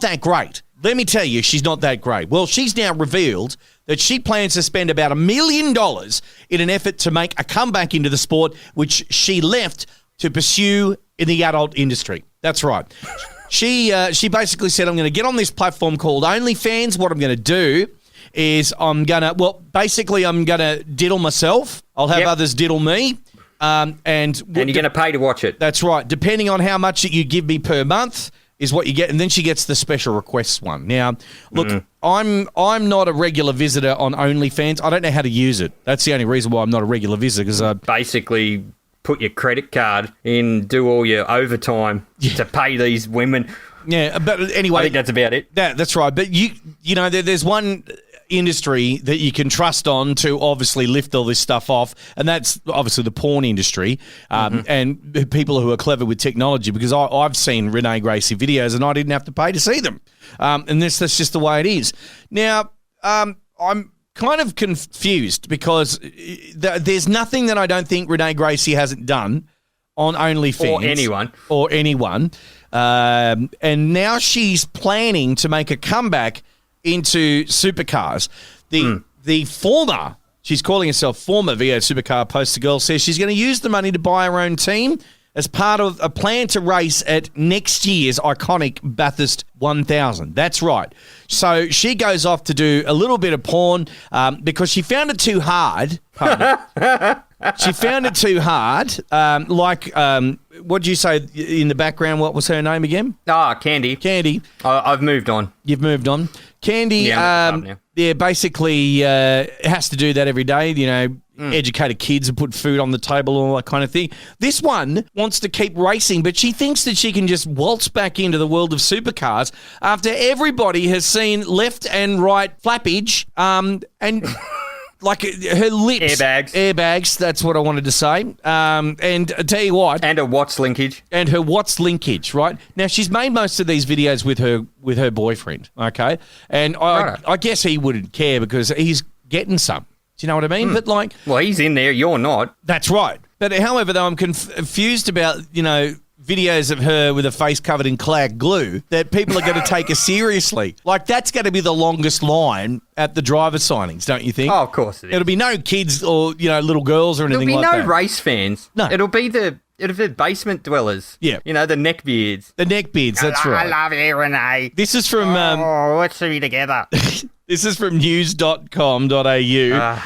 that great. Let me tell you, she's not that great. Well, she's now revealed that she plans to spend about $1 million in an effort to make a comeback into the sport, which she left to pursue in the adult industry. That's right. She basically said, I'm going to get on this platform called OnlyFans. What I'm going to do is I'm going to diddle myself. I'll have others diddle me. And you're going to pay to watch it. That's right. Depending on how much that you give me per month is what you get. And then she gets the special requests one. Now, look, I'm not a regular visitor on OnlyFans. I don't know how to use it. That's the only reason why I'm not a regular visitor, because I basically put your credit card in, do all your overtime to pay these women. Yeah, but anyway, I think that's about it. That's right. But you know, there's one industry that you can trust on to obviously lift all this stuff off, and that's obviously the porn industry, and people who are clever with technology, because I've seen Renee Gracie videos and I didn't have to pay to see them, and that's just the way it is. Now, I'm kind of confused because there's nothing that I don't think Renee Gracie hasn't done on OnlyFans. Or anyone. And now she's planning to make a comeback into supercars. The former, she's calling herself former V8 supercar poster girl, says she's going to use the money to buy her own team as part of a plan to race at next year's iconic Bathurst 1000. That's right. So she goes off to do a little bit of porn because she found it too hard. She found it too hard. What did you say in the background? What was her name again? Candy. Candy. I've moved on. You've moved on. Candy, basically has to do that every day, educate her kids and put food on the table and all that kind of thing. This one wants to keep racing, but she thinks that she can just waltz back into the world of supercars after everybody has seen left and right flappage and... Like her lips. Airbags, that's what I wanted to say. And I tell you what. And her Watts linkage. And her Watts linkage, right? Now, she's made most of these videos with her boyfriend, okay? And I guess he wouldn't care because he's getting some. Do you know what I mean? But well, he's in there, you're not. That's right. But however, though, I'm confused about, videos of her with her face covered in clad glue that people are going to take her seriously. Like, that's going to be the longest line at the driver signings, don't you think? Oh, of course it is. It'll be no kids or, little girls or anything like that. There'll be no race fans. No. It'll be the basement dwellers. Yeah. The neckbeards. The neckbeards, that's right. I love you, Renee. This is from... let's be together. This is from news.com.au.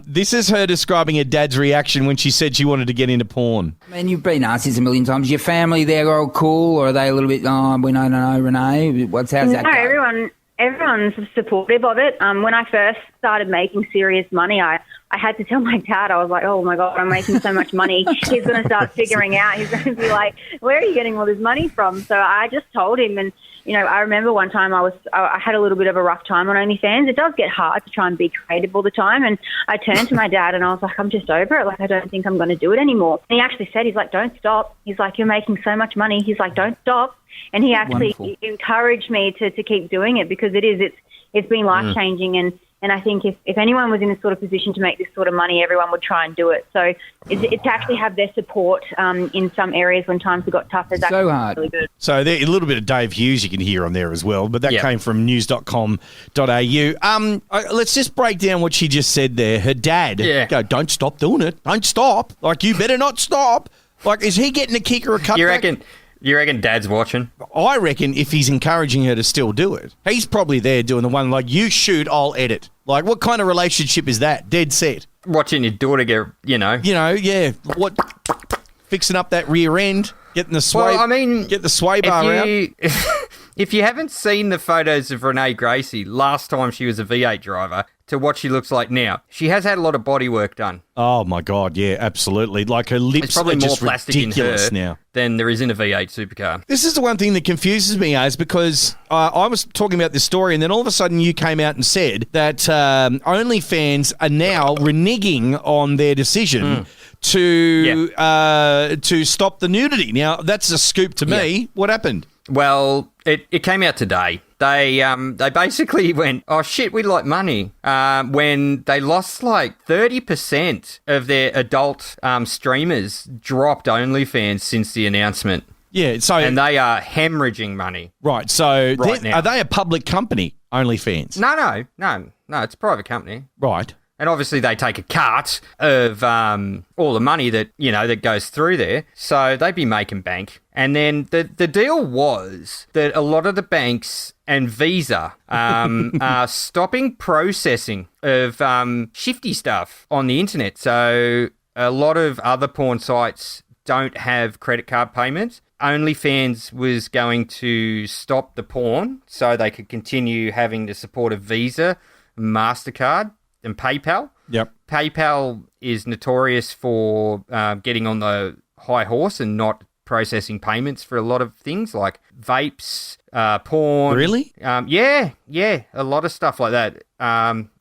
This is her describing her dad's reaction when she said she wanted to get into porn. I mean, you've been asked this a million times. Your family, they're all cool, or are they a little bit, we don't know, Renee? How's that go? Everyone's supportive of it. When I first started making serious money, I had to tell my dad, I was like, oh, my God, I'm making so much money. He's going to start figuring out. He's going to be like, where are you getting all this money from? So I just told him, and I remember one time I had a little bit of a rough time on OnlyFans. It does get hard to try and be creative all the time. And I turned to my dad and I was like, I'm just over it. Like, I don't think I'm going to do it anymore. And he actually said, he's like, don't stop. He's like, you're making so much money. He's like, don't stop. And he actually encouraged me to keep doing it because it's been life-changing. And I think if anyone was in this sort of position to make this sort of money, everyone would try and do it. So it's to actually have their support in some areas when times have got tough is actually really good. So there, a little bit of Dave Hughes you can hear on there as well, but that came from news.com.au. Let's just break down what she just said there. Her dad, go, don't stop doing it. Don't stop. Like, you better not stop. Like, is he getting a kick or a cutback? You reckon Dad's watching? I reckon if he's encouraging her to still do it, he's probably there doing the one like, you shoot, I'll edit. Like, what kind of relationship is that? Dead set. Watching your daughter get, What? Fixing up that rear end, getting the sway. Well, I mean, get the sway bar out. If you haven't seen the photos of Renee Gracie last time she was a V8 driver to what she looks like now, she has had a lot of body work done. Oh my God, yeah, absolutely. Like, her lips probably are more just plastic ridiculous in her now than there is in a V8 supercar. This is the one thing that confuses me, Az, because I was talking about this story and then all of a sudden you came out and said that OnlyFans are now reneging on their decision to stop the nudity. Now, that's a scoop to me. What happened? Well, it came out today. They basically went, oh shit, we'd like money, when they lost like 30% of their adult streamers dropped OnlyFans since the announcement. Yeah, so And they are hemorrhaging money. right. So Right now. are they a public company? OnlyFans. No, it's a private company. Right. And obviously they take a cut of all the money that, that goes through there. So they'd be making bank. And then the deal was that a lot of the banks and Visa are stopping processing of shifty stuff on the internet. So a lot of other porn sites don't have credit card payments. OnlyFans was going to stop the porn so they could continue having the support of Visa, MasterCard, and PayPal. Yep. PayPal is notorious for getting on the high horse and not processing payments for a lot of things like vapes, porn. Really? Yeah, a lot of stuff like that.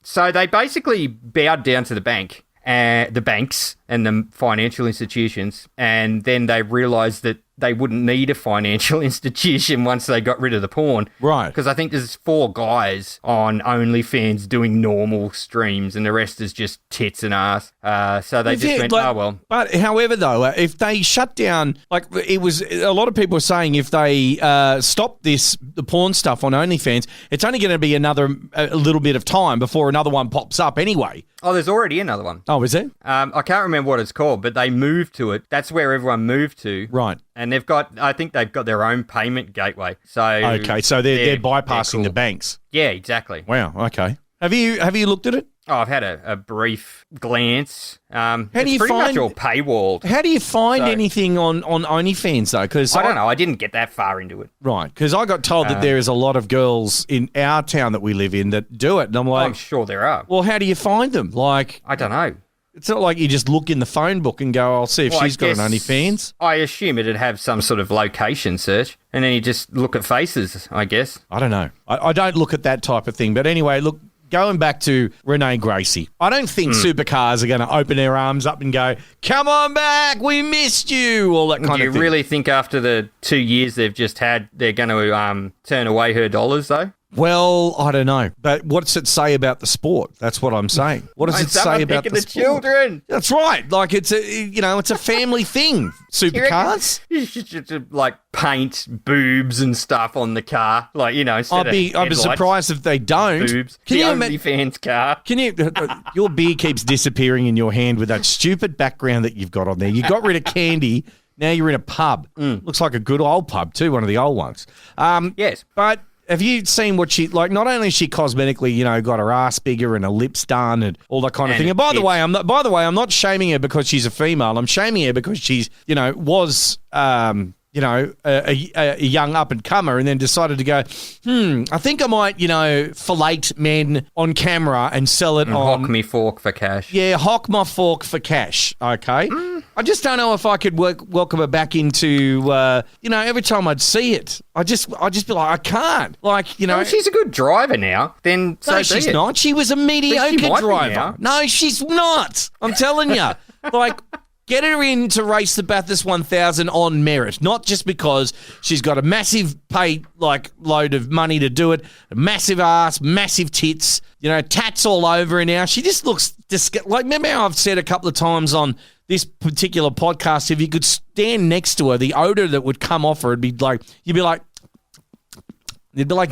So they basically bowed down to the banks and the financial institutions, and then they realised that they wouldn't need a financial institution once they got rid of the porn. Right. Because I think there's 4 guys on OnlyFans doing normal streams and the rest is just tits and ass. So they just went, oh, well. But however, though, if they shut down, like it was, a lot of people were saying if they stop the porn stuff on OnlyFans, it's only going to be a little bit of time before another one pops up anyway. Oh, there's already another one. Oh, is there? I can't remember what it's called, but they moved to it. That's where everyone moved to. Right. And I think they've got their own payment gateway. So okay, so they're bypassing cool. the banks. Yeah, exactly. Wow. Okay. Have you looked at it? Oh, I've had a brief glance. How do it's you pretty find much all paywalled. How do you find anything on OnlyFans though? Because I don't know. I didn't get that far into it. Right, because I got told that there is a lot of girls in our town that we live in that do it, and I'm like, I'm sure there are. well, how do you find them? Like, I don't know. it's not like you just look in the phone book and go, I'll see if Well, she's got an OnlyFans. I assume it'd have some sort of location search, and then you just look at faces, I guess. I don't know. I don't look at that type of thing. But anyway, look, going back to Renee Gracie, I don't think supercars are going to open their arms up and go, come on back, we missed you, all that kind of thing. Do you really think after the 2 years they've just had, they're going to turn away her dollars, though? Well, I don't know. But what's it say about the sport? That's what I'm saying. What does it say about the sport? Children? That's right. Like it's a family thing. Supercars. You should like paint boobs and stuff on the car, like I'd be surprised if they don't. Boobs. Can the you OnlyFans car. Can you? Your beer keeps disappearing in your hand with that stupid background that you've got on there. You got rid of candy. Now you're in a pub. Looks like a good old pub too, one of the old ones. Yes, but. Have you seen what she like? Not only is she cosmetically, got her ass bigger and her lips done and all that kind of thing. And by the way, I'm not shaming her because she's a female. I'm shaming her because she's, was a young up and comer and then decided to go, I think I might, fillet men on camera and sell it on. Hock me fork for cash. Yeah, hock my fork for cash. Okay. I just don't know if I could welcome her back into, every time I'd see it, I'd just be like, I can't. Like, Well, she's a good driver now. Then so no, she's not. She was a mediocre might be driver. now. No, she's not. I'm telling you. Like, get her in to race the Bathurst 1000 on merit, not just because she's got a massive load of money to do it, a massive ass, massive tits, tats all over her now. She just looks like, remember how I've said a couple of times on this particular podcast, if you could stand next to her, the odor that would come off her, it'd be like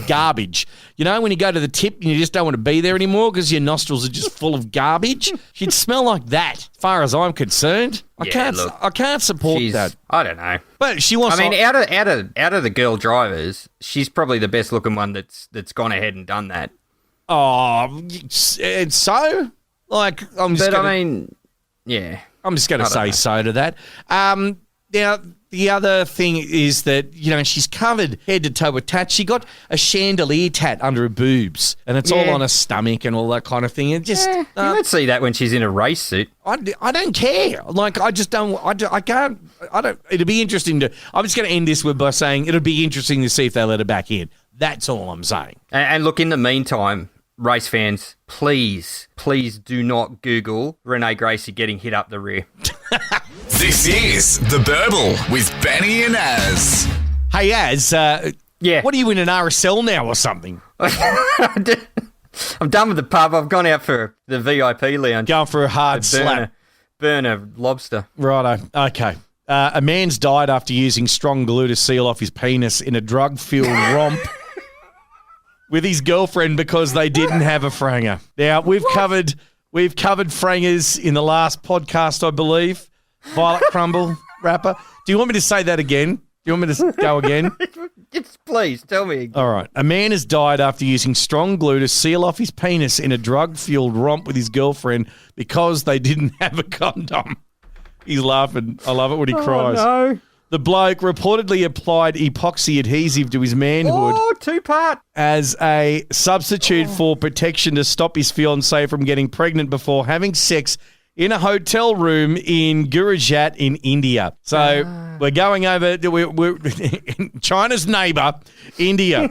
garbage. When you go to the tip and you just don't want to be there anymore because your nostrils are just full of garbage? She'd smell like that, as far as I'm concerned. I can't support that. I don't know. But she wants. I mean, out of the girl drivers, she's probably the best looking one that's gone ahead and done that. Oh, and so? Like, I'm just going to say so to that. Now, the other thing is that, she's covered head to toe with tats. She got a chandelier tat under her boobs, and it's all on her stomach and all that kind of thing. It just you don't see that when she's in a race suit. I don't care. Like, I just don't. I can't. I don't. It'd be interesting to. I'm just going to end this by saying it'll be interesting to see if they let her back in. That's all I'm saying. And look, in the meantime, race fans, please do not Google Renee Gracie getting hit up the rear. This is The Burble with Benny and Az. Hey, Az, yeah. What are you in an RSL now or something? I'm done with the pub. I've gone out for the VIP lounge. Going for a hard slap. Burn a lobster. Righto. Okay. A man's died after using strong glue to seal off his penis in a drug-fueled romp with his girlfriend because they didn't have a franger. Now, we've covered frangers in the last podcast, I believe. Violet Crumble rapper. Do you want me to say that again? Do you want me to go again? Just please tell me again. All right. A man has died after using strong glue to seal off his penis in a drug-fueled romp with his girlfriend because they didn't have a condom. He's laughing. I love it when he cries. No. The bloke reportedly applied epoxy adhesive to his manhood two-part. as a substitute for protection to stop his fiancée from getting pregnant before having sex in a hotel room in Gujarat in India. So we're going over we're China's neighbour, India.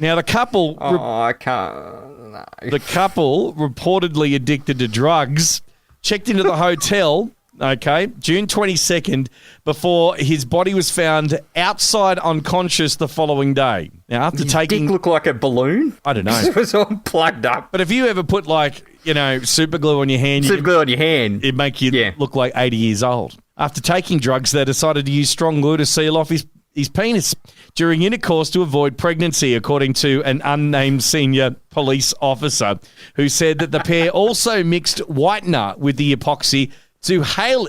Now the couple I can't. No. the couple reportedly addicted to drugs checked into the hotel, okay, June 22nd, before his body was found outside unconscious the following day. Now, after taking... Dick look like a balloon? I don't know. It was all plugged up. But if you ever put, super glue on your hand... Super glue on your hand. It'd make you look like 80 years old. After taking drugs, they decided to use strong glue to seal off his penis during intercourse to avoid pregnancy, according to an unnamed senior police officer who said that the pair also mixed whitener with the epoxy to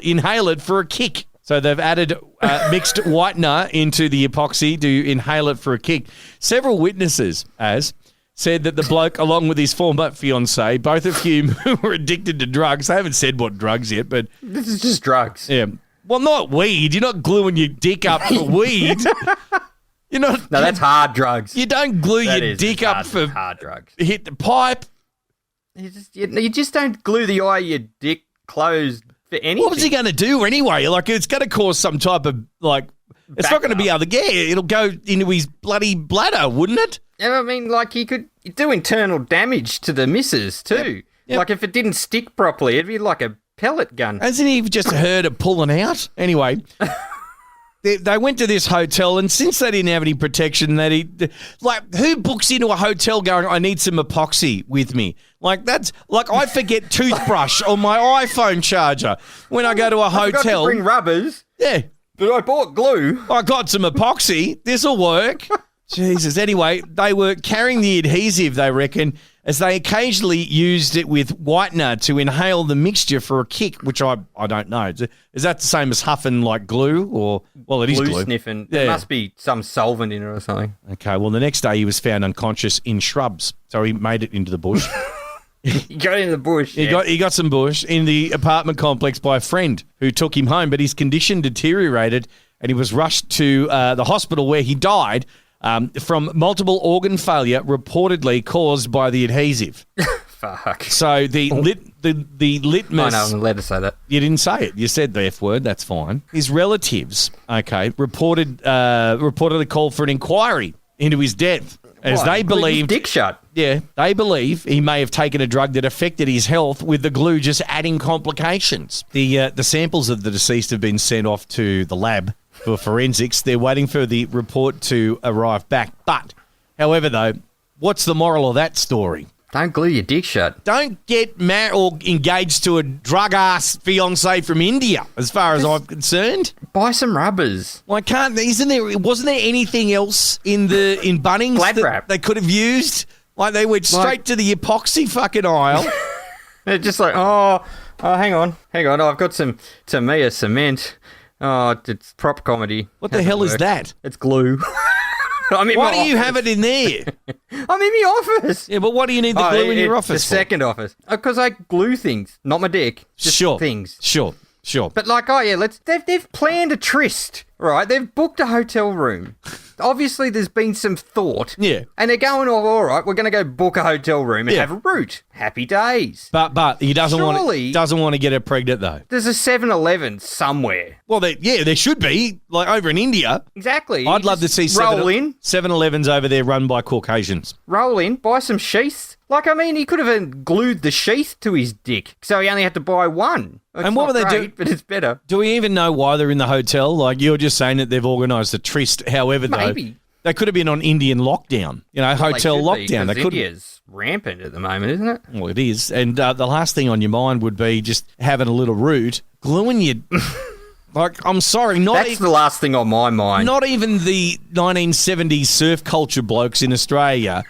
inhale it for a kick. So they've added mixed whitener into the epoxy to inhale it for a kick. Several witnesses, said that the bloke, along with his former fiancée, both of whom were addicted to drugs, they haven't said what drugs yet, but... This is just drugs. Yeah. Well, not weed. You're not gluing your dick up for weed. You're not... No, that's hard drugs. You don't glue your dick up for... hard drugs. Hit the pipe. You just don't glue the eye of your dick closed for anything. What was he going to do anyway? It's going to cause some type of, it's not going to be able to get it. It'll go into his bloody bladder, wouldn't it? Yeah, I mean, he could do internal damage to the missus too. Yep. If it didn't stick properly, it'd be like a pellet gun. Hasn't he just heard it pulling out? Anyway, they went to this hotel, and since they didn't have any protection, who books into a hotel going, I need some epoxy with me? I forget toothbrush on my iPhone charger when I go to a I forgot hotel. to bring rubbers. Yeah. But I bought glue. I got some epoxy. This'll work. Jesus. Anyway, they were carrying the adhesive, they reckon, as they occasionally used it with whitener to inhale the mixture for a kick, which I don't know. Is that the same as huffing glue? Or, well, it is glue. Sniffing. Yeah. There must be some solvent in it or something. Okay, well, the next day he was found unconscious in shrubs. So he made it into the bush. He got into the bush. He got some bush in the apartment complex by a friend who took him home, but his condition deteriorated and he was rushed to the hospital where he died from multiple organ failure reportedly caused by the adhesive. Fuck. So the litmus... I know, I'm allowed to say that. You didn't say it. You said the F word. That's fine. His relatives, reportedly called for an inquiry into his death. As What? they believed... Dick shut. Yeah, they believe he may have taken a drug that affected his health, with the glue just adding complications. The samples of the deceased have been sent off to the lab for forensics. They're waiting for the report to arrive back. But, however, though, what's the moral of that story? Don't glue your dick shut. Don't get married or engaged to a drug-ass fiancé from India, as far as I'm concerned. Buy some rubbers. Wasn't there anything else in Bunnings Glad that wrap. they could have used? They went straight to the epoxy fucking aisle. They're just hang on. Oh, I've got some Tamiya cement. Oh, it's prop comedy. What the hell is that? It's glue. Why do you have it in there? I'm in the office. Yeah, but what do you need the glue in your office The for? second office. Because I glue things, not my dick. Just things. Sure. But they've planned a tryst, right? They've booked a hotel room. Obviously, there's been some thought. Yeah. And they're going, all right, we're going to go book a hotel room and have a root. Happy days. But he doesn't Surely- want to get her pregnant though. There's a 7-Eleven somewhere. Well, there should be, over in India. Exactly. I'd love to see roll in, 7-Elevens over there run by Caucasians. buy some sheaths. He could have glued the sheath to his dick, so he only had to buy one. It's And what not were they great, doing? But it's better. Do we even know why they're in the hotel? You're just saying that they've organised a tryst. However, Maybe. though, they could have been on Indian lockdown. Hotel They should be, lockdown. 'cause They could. India's rampant at the moment, isn't it? Well, it is. And the last thing on your mind would be just having a little root, gluing your Like, I'm sorry, That's the last thing on my mind. not even the 1970s surf culture blokes in Australia